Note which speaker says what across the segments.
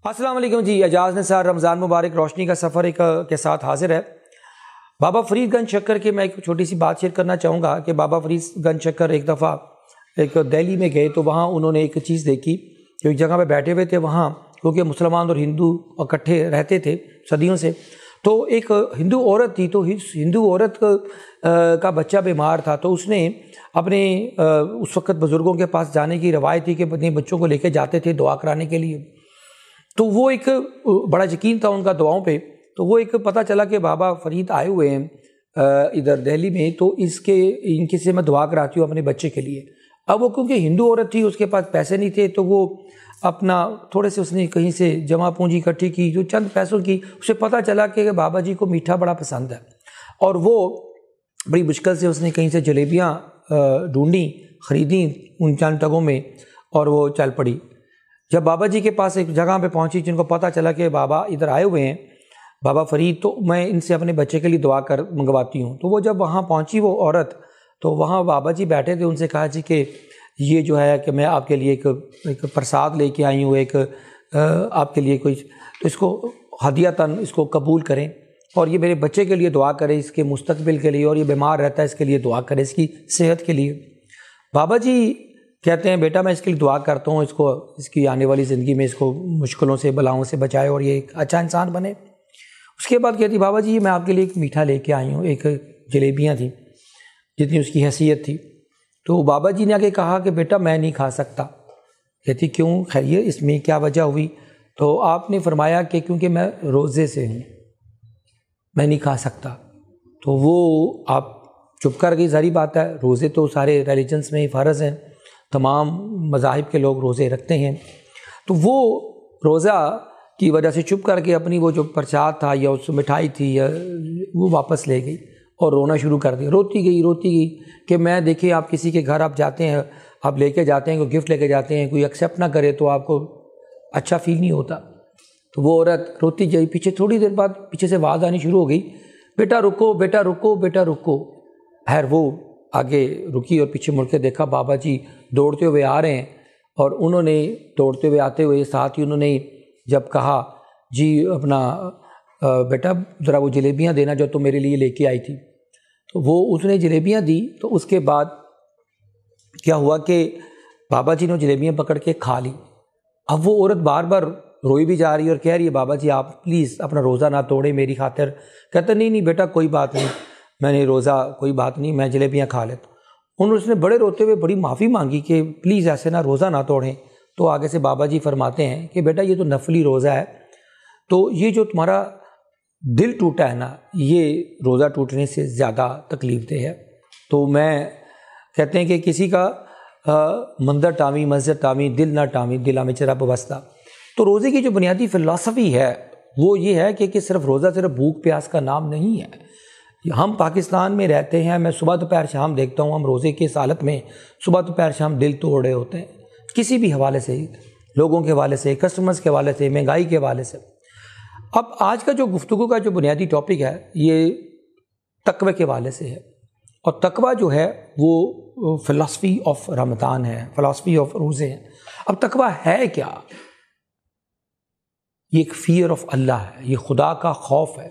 Speaker 1: السلام علیکم جی، اعجاز نثار رمضان مبارک روشنی کا سفر کے ساتھ حاضر ہے۔ بابا فرید گنج شکر کے میں ایک چھوٹی سی بات شیئر کرنا چاہوں گا کہ بابا فرید گنج شکر ایک دفعہ دہلی میں گئے تو وہاں انہوں نے ایک چیز دیکھی کہ ایک جگہ پہ بیٹھے ہوئے تھے، وہاں کیونکہ مسلمان اور ہندو اکٹھے رہتے تھے صدیوں سے، تو ایک ہندو عورت تھی، تو ہندو عورت کا بچہ بیمار تھا، تو اس نے اپنے اس وقت بزرگوں کے پاس جانے کی روایت تھی کہ اپنے بچوں کو لے کے جاتے تھے دعا کرانے کے لیے۔ تو وہ ایک بڑا یقین تھا ان کا دعاؤں پہ، تو وہ ایک پتہ چلا کہ بابا فرید آئے ہوئے ہیں ادھر دہلی میں، تو ان کی سے میں دعا کراتی ہوں اپنے بچے کے لیے۔ اب وہ کیونکہ ہندو عورت تھی، اس کے پاس پیسے نہیں تھے، تو وہ اپنا تھوڑے سے اس نے کہیں سے جمع پونجی اکٹھی کی، جو چند پیسوں کی، اسے پتہ چلا کہ بابا جی کو میٹھا بڑا پسند ہے، اور وہ بڑی مشکل سے اس نے کہیں سے جلیبیاں ڈھونڈیں، خریدیں ان چند ٹگوں میں، اور وہ چل پڑی۔ جب بابا جی کے پاس ایک جگہ پہ پہنچی، جن کو پتہ چلا کہ بابا ادھر آئے ہوئے ہیں بابا فرید، تو میں ان سے اپنے بچے کے لیے دعا منگواتی ہوں۔ تو وہ جب وہاں پہنچی وہ عورت، تو وہاں بابا جی بیٹھے تھے، ان سے کہا جی کہ یہ جو ہے کہ میں آپ کے لیے ایک پرساد لے کے آئی ہوں، ایک آپ کے لیے کوئی، تو اس کو ہدیۃً اس کو قبول کریں، اور یہ میرے بچے کے لیے دعا کریں، اس کے مستقبل کے لیے، اور یہ بیمار رہتا ہے اس کے لیے دعا کریں، اس کی صحت کے لیے۔ بابا جی کہتے ہیں بیٹا میں اس کے لیے دعا کرتا ہوں، اس کی آنے والی زندگی میں اس کو مشکلوں سے بلاؤں سے بچائے اور یہ ایک اچھا انسان بنے۔ اس کے بعد کہتی بابا جی میں آپ کے لیے ایک میٹھا لے کے آئی ہوں، ایک جلیبیاں تھیں جتنی اس کی حیثیت تھی۔ تو بابا جی نے آگے کہا کہ بیٹا میں نہیں کھا سکتا۔ کہتی کیوں خیریت، اس میں کیا وجہ ہوئی؟ تو آپ نے فرمایا کہ کیونکہ میں روزے سے ہوں، میں نہیں کھا سکتا۔ تو وہ آپ چپ کر گئی، ظاہری بات ہے، روزے تو سارے ریلیجنس میں فرض ہیں، تمام مذاہب کے لوگ روزے رکھتے ہیں۔ تو وہ روزہ کی وجہ سے چپ کر کے اپنی وہ جو پرساد تھا یا اس مٹھائی تھی یا وہ واپس لے گئی اور رونا شروع کر دیا، روتی گئی کہ میں دیکھیں آپ کسی کے گھر آپ جاتے ہیں، آپ لے کے جاتے ہیں، کوئی گفٹ لے کے جاتے ہیں، کوئی ایکسیپٹ نہ کرے تو آپ کو اچھا فیل نہیں ہوتا۔ تو وہ عورت روتی گئی، پیچھے تھوڑی دیر بعد پیچھے سے آواز آنی شروع ہو گئی، بیٹا رکو بیٹا رکو بیٹا رکو۔ خیر وہ آگے رکی اور پیچھے مڑ کے دیکھا بابا جی دوڑتے ہوئے آ رہے ہیں، اور انہوں نے دوڑتے ہوئے آتے ہوئے ساتھ ہی انہوں نے جب کہا جی اپنا بیٹا ذرا وہ جلیبیاں دینا جو تم میرے لیے لے کے آئی تھی، تو وہ اس نے جلیبیاں دی۔ تو اس کے بعد کیا ہوا کہ بابا جی نے جلیبیاں پکڑ کے کھا لی۔ اب وہ عورت بار بار روئی بھی جا رہی ہے اور کہہ رہی ہے بابا جی آپ پلیز اپنا روزہ نہ توڑیں میری خاطر۔ کہتا نہیں بیٹا کوئی بات نہیں، میں نے روزہ کوئی بات نہیں، میں جلیبیاں کھا لیتا ہوں۔ اس نے بڑے روتے ہوئے بڑی معافی مانگی کہ پلیز ایسے نہ روزہ نہ توڑیں۔ تو آگے سے بابا جی فرماتے ہیں کہ بیٹا یہ تو نفلی روزہ ہے، تو یہ جو تمہارا دل ٹوٹا ہے نا، یہ روزہ ٹوٹنے سے زیادہ تکلیف دہ ہے۔ تو میں کہتے ہیں کہ کسی کا مندر ٹامی مسجد ٹامی دل نہ ٹامی دلا میں چرا بوستہ۔ تو روزے کی جو بنیادی فلسفی ہے وہ یہ ہے کہ صرف روزہ صرف بھوک پیاس کا نام نہیں ہے۔ ہم پاکستان میں رہتے ہیں، میں صبح دوپہر شام دیکھتا ہوں، ہم روزے کی اس حالت میں صبح دوپہر شام دل توڑ رہے ہوتے ہیں، کسی بھی حوالے سے، لوگوں کے حوالے سے، کسٹمرز کے حوالے سے، مہنگائی کے حوالے سے۔ اب آج کا جو گفتگو کا جو بنیادی ٹاپک ہے یہ تقوی کے حوالے سے ہے، اور تقوی جو ہے وہ فلسفی آف رمضان ہے، فلسفی آف روزے ہیں۔ اب تقوی ہے کیا؟ یہ ایک فیئر آف اللہ ہے، یہ خدا کا خوف ہے۔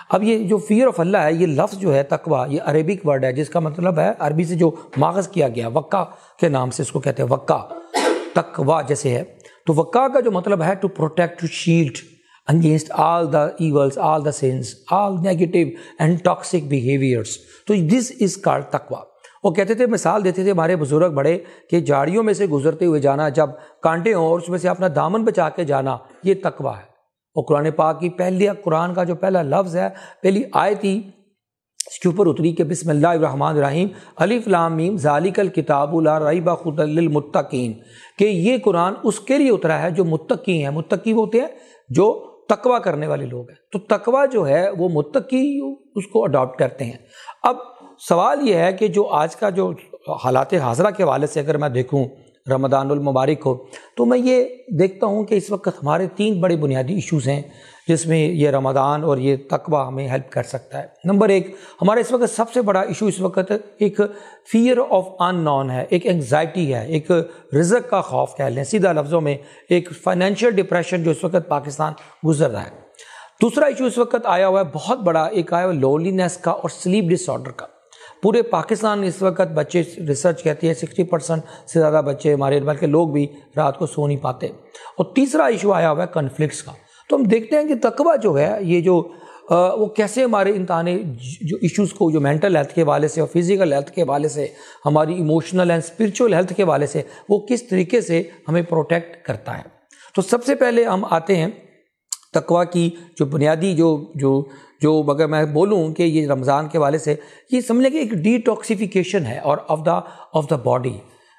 Speaker 1: اب یہ جو فیئر آف اللہ ہے، یہ لفظ جو ہے تقوی، یہ عربک ورڈ ہے جس کا مطلب ہے، عربی سے جو ماخذ کیا گیا وقع کے نام سے اس کو کہتے ہیں، وقع تقوی جیسے ہے۔ تو وقع کا جو مطلب ہے to protect, to shield against all the evils, all the sins, all negative and toxic behaviors. تو this is called تقوی۔ وہ کہتے تھے، مثال دیتے تھے ہمارے بزرگ بڑے کہ جھاڑیوں میں سے گزرتے ہوئے جانا، جب کانٹے ہوں اور اس میں سے اپنا دامن بچا کے جانا، یہ تقوی ہے۔ اور قرآن پاک کی قرآن کا جو پہلا لفظ ہے، پہلی آیت ہی اس کے اوپر اتری کہ بسم اللہ الرحمن الرحیم الف لام میم ذالک الکتاب لا ریب ھدی للمتقین، کہ یہ قرآن اس کے لیے اترا ہے جو متقی ہیں۔ متقی وہ ہوتے ہیں جو تقوی کرنے والے لوگ ہیں۔ تو تقوی جو ہے وہ متقی اس کو اڈاپٹ کرتے ہیں۔ اب سوال یہ ہے کہ جو آج کا جو حالات حاضرہ کے حوالے سے اگر میں دیکھوں رمضان المبارک ہو، تو میں یہ دیکھتا ہوں کہ اس وقت ہمارے 3 بڑے بنیادی ایشوز ہیں۔ جس میں یہ رمضان اور یہ تقویٰ ہمیں ہیلپ کر سکتا ہے۔ نمبر 1، ہمارا اس وقت سب سے بڑا ایشو اس وقت ایک فیئر آف ان نون ہے، ایک انگزائٹی ہے، ایک رزق کا خوف کہہ لیں، سیدھا لفظوں میں ایک فائنینشیل ڈپریشن جو اس وقت پاکستان گزر رہا ہے۔ دوسرا ایشو اس وقت آیا ہوا ہے بہت بڑا، ایک آیا ہوا لونلینس کا اور سلیپ ڈس آرڈر کا۔ پورے پاکستان میں اس وقت بچے، ریسرچ کہتی ہے 60% سے زیادہ بچے ہمارے بلکہ لوگ بھی رات کو سو نہیں پاتے۔ اور تیسرا ایشو آیا ہوا ہے کنفلکٹس کا۔ تو ہم دیکھتے ہیں کہ تقویٰ جو ہے یہ جو وہ کیسے ہمارے انسان جو ایشوز کو جو مینٹل ہیلتھ کے حوالے سے اور فزیکل ہیلتھ کے حوالے سے، ہماری ایموشنل اینڈ اسپرچول ہیلتھ کے حوالے سے وہ کس طریقے سے ہمیں پروٹیکٹ کرتا ہے۔ تو سب سے پہلے ہم آتے ہیں تقویٰ کی جو بنیادی جو اگر میں بولوں کہ یہ رمضان کے حوالے سے یہ سمجھ لیں کہ ایک ڈی ٹاکسیفیکیشن ہے اور آف دا باڈی۔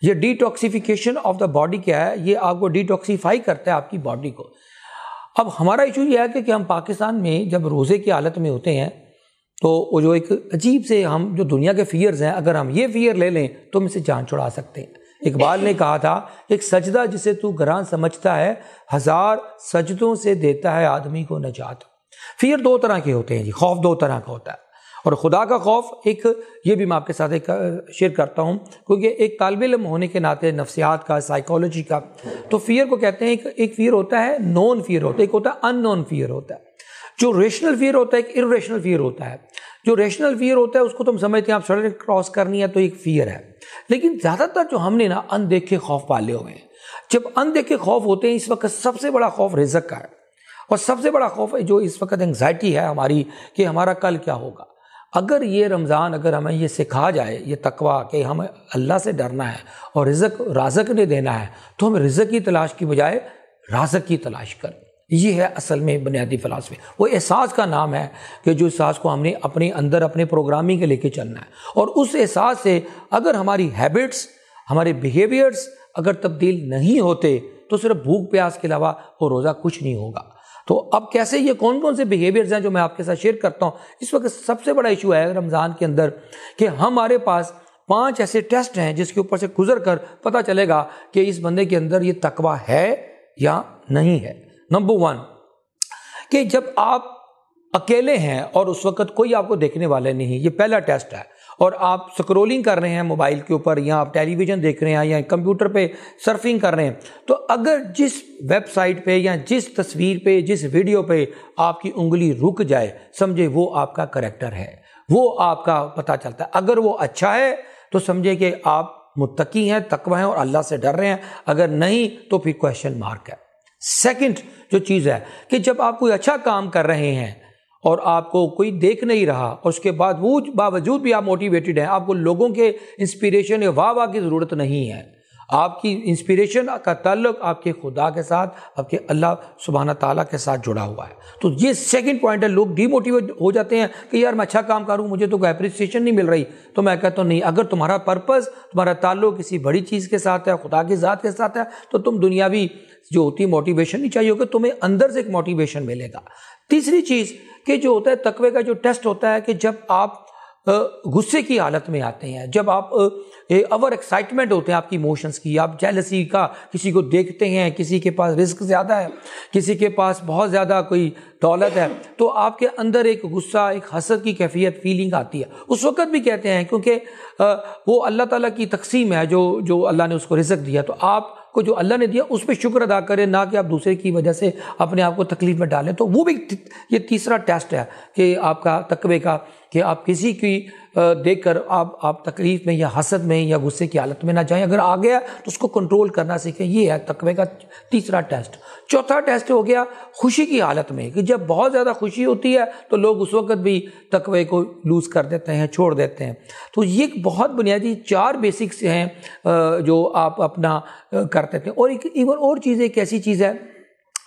Speaker 1: یہ D toxification of the body کیا ہے؟ یہ آپ کو ڈی ٹاکسیفائی کرتا ہے آپ کی باڈی کو۔ اب ہمارا ایشو یہ ہے کہ ہم پاکستان میں جب روزے کی حالت میں ہوتے ہیں تو وہ جو ایک عجیب سے ہم جو دنیا کے فیئرز ہیں، اگر ہم یہ فیئر لے لیں تو ہم اسے جان چھڑا سکتے ہیں۔ اقبال نے کہا تھا ایک سجدہ جسے تو گراں سمجھتا ہے، 1000 سجدوں سے دیتا ہے آدمی کو نجات۔ فیئر 2 طرح کے ہوتے ہیں جی، خوف 2 طرح کا ہوتا ہے، اور خدا کا خوف ایک، یہ بھی میں آپ کے ساتھ ایک شیئر کرتا ہوں کیونکہ ایک طالب علم ہونے کے ناطے نفسیات کا، سائیکالوجی کا، تو فیئر کو کہتے ہیں ایک فیئر ہوتا ہے نون فیئر ہوتا ہے، ایک ہوتا ہے ان نون فیئر ہوتا ہے۔ جو ریشنل فیئر ہوتا ہے ایک ارریشنل فیئر ہوتا ہے۔ جو ریشنل فیئر ہوتا ہے اس کو تم سمجھتے ہیں آپ سڑک کراس کرنی ہے تو ایک فیئر ہے، لیکن زیادہ تر جو ہم نے اندیکھے خوف پالے ہوئے ہیں، جب اندیکھے خوف ہوتے ہیں اس وقت سب سے بڑا خوف رزق کا ہے، اور سب سے بڑا خوف جو اس وقت انگزائٹی ہے ہماری کہ ہمارا کل کیا ہوگا۔ اگر یہ رمضان اگر ہمیں یہ سکھا جائے، یہ تقویٰ کہ ہمیں اللہ سے ڈرنا ہے اور رازق نے دینا ہے، تو ہم رزق کی تلاش کی بجائے رازق کی تلاش کریں۔ یہ ہے اصل میں بنیادی فلسفے۔ وہ احساس کا نام ہے کہ جو احساس کو ہم نے اپنے اندر اپنے پروگرامنگ کے لے کے چلنا ہے، اور اس احساس سے اگر ہماری ہیبٹس، ہمارے بیہیویئرس اگر تبدیل نہیں ہوتے تو صرف بھوک پیاس کے علاوہ وہ روزہ کچھ نہیں ہوگا۔ تو اب کیسے یہ کون سے بیہیویئرز ہیں جو میں آپ کے ساتھ شیئر کرتا ہوں۔ اس وقت سب سے بڑا ایشو ہے رمضان کے اندر کہ ہمارے پاس 5 ایسے ٹیسٹ ہیں جس کے اوپر سے گزر کر پتہ چلے گا کہ اس بندے کے اندر یہ تقویٰ ہے یا نہیں ہے۔ نمبر 1 کہ جب آپ اکیلے ہیں اور اس وقت کوئی آپ کو دیکھنے والے نہیں، یہ پہلا ٹیسٹ ہے، اور آپ سکرولنگ کر رہے ہیں موبائل کے اوپر، یا آپ ٹیلی ویژن دیکھ رہے ہیں یا کمپیوٹر پہ سرفنگ کر رہے ہیں، تو اگر جس ویب سائٹ پہ یا جس تصویر پہ جس ویڈیو پہ آپ کی انگلی رک جائے، سمجھے وہ آپ کا کریکٹر ہے، وہ آپ کا پتہ چلتا ہے۔ اگر وہ اچھا ہے تو سمجھے کہ آپ متقی ہیں، تقوی ہیں اور اللہ سے ڈر رہے ہیں، اگر نہیں تو پھر کویسچن مارک ہے۔ سیکنڈ جو چیز ہے کہ جب آپ کوئی اچھا کام کر رہے ہیں اور آپ کو کوئی دیکھ نہیں رہا اور اس کے باوجود بھی آپ موٹیویٹڈ ہیں، آپ کو لوگوں کے انسپیریشن یا واہ کی ضرورت نہیں ہے، آپ کی انسپیریشن کا تعلق آپ کے خدا کے ساتھ، آپ کے اللہ سبحانہ تعالیٰ کے ساتھ جڑا ہوا ہے۔ تو یہ سیکنڈ پوائنٹ ہے، لوگ ڈی موٹیویٹ ہو جاتے ہیں کہ یار میں اچھا کام کروں، مجھے تو کوئی اپریسیشن نہیں مل رہی۔ تو میں کہتا ہوں نہیں، اگر تمہارا پرپز، تمہارا تعلق کسی بڑی چیز کے ساتھ ہے، خدا کی ذات کے ساتھ ہے، تو تم دنیاوی جو ہوتی ہے موٹیویشن نہیں چاہیے ہوگا، تمہیں اندر سے ایک موٹیویشن ملے گا۔ تیسری چیز کہ جو ہوتا ہے تقوی کا جو ٹیسٹ ہوتا ہے کہ جب آپ غصے کی حالت میں آتے ہیں، جب آپ اوور ایکسائٹمنٹ ہوتے ہیں آپ کی ایموشنز کی، آپ جیلسی کا کسی کو دیکھتے ہیں، کسی کے پاس رزق زیادہ ہے، کسی کے پاس بہت زیادہ کوئی دولت ہے، تو آپ کے اندر ایک غصہ، ایک حسد کی کیفیت فیلنگ آتی ہے۔ اس وقت بھی کہتے ہیں کیونکہ وہ اللہ تعالیٰ کی تقسیم ہے، جو اللہ نے اس کو رزق دیا، تو آپ کو جو اللہ نے دیا اس پہ شکر ادا کریں، نہ کہ آپ دوسرے کی وجہ سے اپنے آپ کو تکلیف میں ڈالیں۔ تو وہ بھی یہ تیسرا ٹیسٹ ہے کہ آپ کا تقوی کا، کہ آپ کسی کی دیکھ کر آپ تکلیف میں یا حسد میں یا غصے کی حالت میں نہ جائیں، اگر آ گیا تو اس کو کنٹرول کرنا سیکھیں۔ یہ ہے تقوی کا تیسرا ٹیسٹ۔ چوتھا ٹیسٹ ہو گیا خوشی کی حالت میں، کہ جب بہت زیادہ خوشی ہوتی ہے تو لوگ اس وقت بھی تقوی کو لوز کر دیتے ہیں، چھوڑ دیتے ہیں۔ تو یہ بہت بنیادی 4 بیسکس ہیں جو آپ اپنا کرتے تھے۔ اور ایون اور چیز ایک ایسی چیز ہے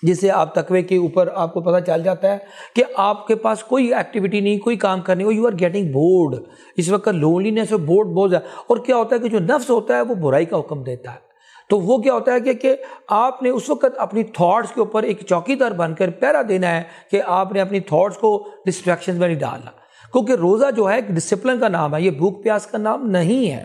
Speaker 1: جسے آپ تقوی کے اوپر آپ کو پتہ چل جاتا ہے کہ آپ کے پاس کوئی ایکٹیویٹی نہیں، کوئی کام کرنے کو، یو آر گیٹنگ بورڈ۔ اس وقت لونلینس اور بورڈ بہت ہے، اور کیا ہوتا ہے کہ جو نفس ہوتا ہے وہ برائی کا حکم دیتا ہے۔ تو وہ کیا ہوتا ہے کہ آپ نے اس وقت اپنی تھاٹس کے اوپر ایک چوکیدار بن کر پہرا دینا ہے کہ آپ نے اپنی تھاٹس کو ڈسٹریکشن میں نہیں ڈالنا۔ کیونکہ روزہ جو ہے ایک ڈسپلن کا نام ہے، یہ بھوک پیاس کا نام نہیں ہے۔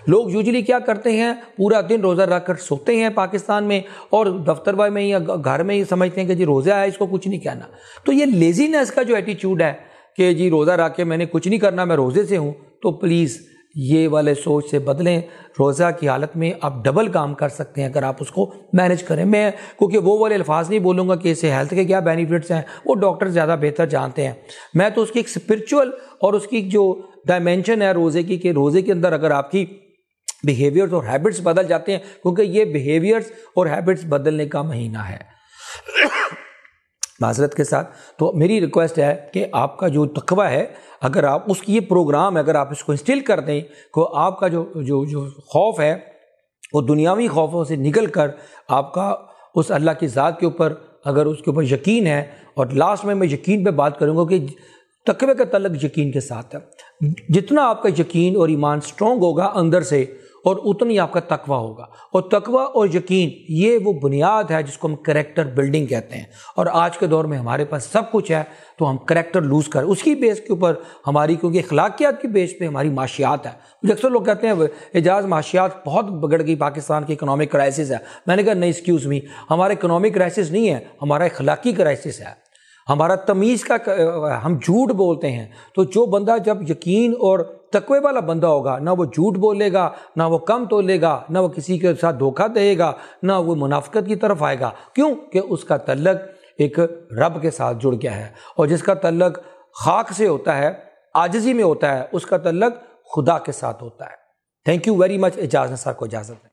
Speaker 1: لوگ یوزلی کیا کرتے ہیں، پورا دن روزہ رکھ کر سوتے ہیں پاکستان میں، اور دفتر میں یا گھر میں ہی سمجھتے ہیں کہ جی روزہ ہے، اس کو کچھ نہیں کہنا۔ تو یہ لیزینس کا جو ایٹیچیوڈ ہے کہ جی روزہ رکھ کے میں نے کچھ نہیں کرنا، میں روزے سے ہوں، تو پلیز یہ والے سوچ سے بدلیں۔ روزہ کی حالت میں آپ ڈبل کام کر سکتے ہیں اگر آپ اس کو مینج کریں۔ میں کیونکہ وہ والے الفاظ نہیں بولوں گا کہ اسے ہیلتھ کے کیا بینیفٹس ہیں، وہ ڈاکٹر زیادہ بہتر جانتے ہیں۔ میں تو اس کی ایک اسپرچول اور اس کی جو ڈائمینشن ہے روزے کی، کہ روزے کے اندر اگر آپ کی بیہیویئرز اور ہیبٹس بدل جاتے ہیں، کیونکہ یہ بیہیویئرز اور ہیبٹس بدلنے کا مہینہ ہے معذرت کے ساتھ۔ تو میری ریکویسٹ ہے کہ آپ کا جو تقویٰ ہے، اگر آپ اس کی یہ پروگرام ہے، اگر آپ اس کو انسٹل کر دیں، تو آپ کا جو خوف ہے وہ دنیاوی خوفوں سے نکل کر آپ کا اس اللہ کی ذات کے اوپر اگر اس کے اوپر یقین ہے، اور لاسٹ میں یقین پہ بات کروں گا کہ تقوی کا تعلق یقین کے ساتھ ہے۔ جتنا آپ کا یقین اور ایمان سٹرونگ ہوگا اندر سے، اور اتنی آپ کا تقویٰ ہوگا، اور تقویٰ اور یقین یہ وہ بنیاد ہے جس کو ہم کریکٹر بلڈنگ کہتے ہیں۔ اور آج کے دور میں ہمارے پاس سب کچھ ہے، تو ہم کریکٹر لوز کریں اس کی بیس کے اوپر ہماری، کیونکہ اخلاقیات کی بیس پہ ہماری معاشیات ہے۔ مجھے اکثر لوگ کہتے ہیں اعجاز معاشیات بہت بگڑ گئی، پاکستان کی اکنامک کرائسس ہے۔ میں نے کہا نہیں، ایکسکیوز می، ہمارا اکنامک کرائسس نہیں ہے، ہمارا اخلاقی کرائسس ہے، ہمارا تمیز کا، ہم جھوٹ بولتے ہیں۔ تو جو بندہ جب یقین اور تقوی والا بندہ ہوگا، نہ وہ جھوٹ بولے گا، نہ وہ کم تولے گا، نہ وہ کسی کے ساتھ دھوکہ دے گا، نہ وہ منافقت کی طرف آئے گا۔ کیوں کہ اس کا تعلق ایک رب کے ساتھ جڑ گیا ہے، اور جس کا تعلق خاک سے ہوتا ہے، عاجزی میں ہوتا ہے، اس کا تعلق خدا کے ساتھ ہوتا ہے۔ Thank you very much. Ejaz Nisar کو اجازت ہے۔